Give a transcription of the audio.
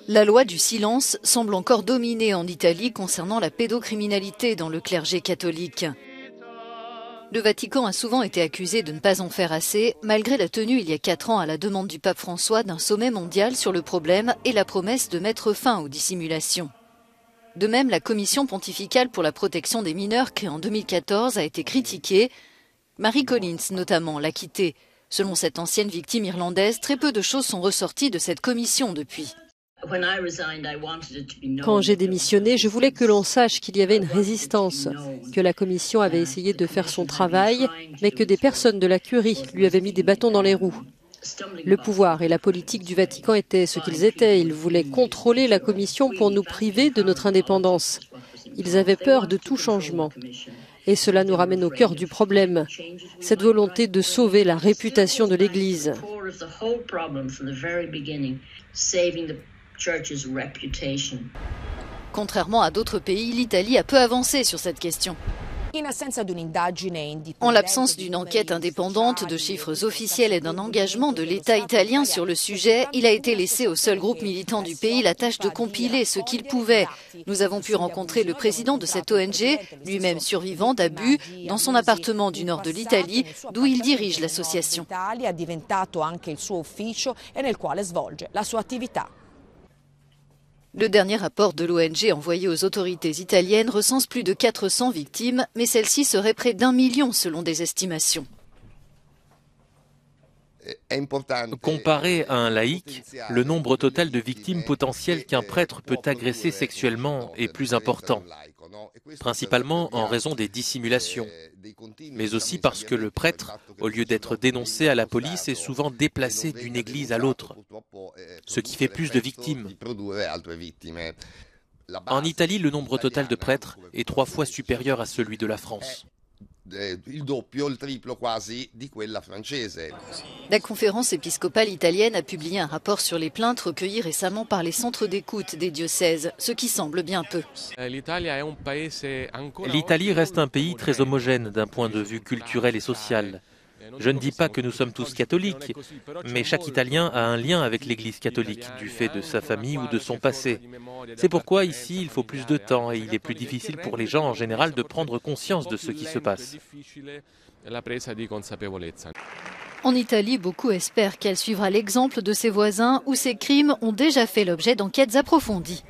La loi du silence semble encore dominer en Italie concernant la pédocriminalité dans le clergé catholique. Le Vatican a souvent été accusé de ne pas en faire assez, malgré la tenue il y a 4 ans à la demande du pape François d'un sommet mondial sur le problème et la promesse de mettre fin aux dissimulations. De même, la Commission pontificale pour la protection des mineurs, créée en 2014, a été critiquée. Marie Collins, notamment, l'a quittée. Selon cette ancienne victime irlandaise, très peu de choses sont ressorties de cette commission depuis. Quand j'ai démissionné, je voulais que l'on sache qu'il y avait une résistance, que la commission avait essayé de faire son travail, mais que des personnes de la curie lui avaient mis des bâtons dans les roues. Le pouvoir et la politique du Vatican étaient ce qu'ils étaient. Ils voulaient contrôler la commission pour nous priver de notre indépendance. Ils avaient peur de tout changement. Et cela nous ramène au cœur du problème, cette volonté de sauver la réputation de l'Église. Contrairement à d'autres pays, l'Italie a peu avancé sur cette question. En l'absence d'une enquête indépendante, de chiffres officiels et d'un engagement de l'État italien sur le sujet, il a été laissé au seul groupe militant du pays la tâche de compiler ce qu'il pouvait. Nous avons pu rencontrer le président de cette ONG, lui-même survivant d'abus, dans son appartement du nord de l'Italie, d'où il dirige l'association. Le dernier rapport de l'ONG envoyé aux autorités italiennes recense plus de 400 victimes, mais celles-ci seraient près d'1 million selon des estimations. Comparé à un laïc, le nombre total de victimes potentielles qu'un prêtre peut agresser sexuellement est plus important, principalement en raison des dissimulations, mais aussi parce que le prêtre, au lieu d'être dénoncé à la police, est souvent déplacé d'une église à l'autre, ce qui fait plus de victimes. En Italie, le nombre total de prêtres est 3 fois supérieur à celui de la France. La conférence épiscopale italienne a publié un rapport sur les plaintes recueillies récemment par les centres d'écoute des diocèses, ce qui semble bien peu. L'Italie reste un pays très homogène d'un point de vue culturel et social. Je ne dis pas que nous sommes tous catholiques, mais chaque Italien a un lien avec l'Église catholique, du fait de sa famille ou de son passé. C'est pourquoi ici, il faut plus de temps et il est plus difficile pour les gens en général de prendre conscience de ce qui se passe. En Italie, beaucoup espèrent qu'elle suivra l'exemple de ses voisins où ces crimes ont déjà fait l'objet d'enquêtes approfondies.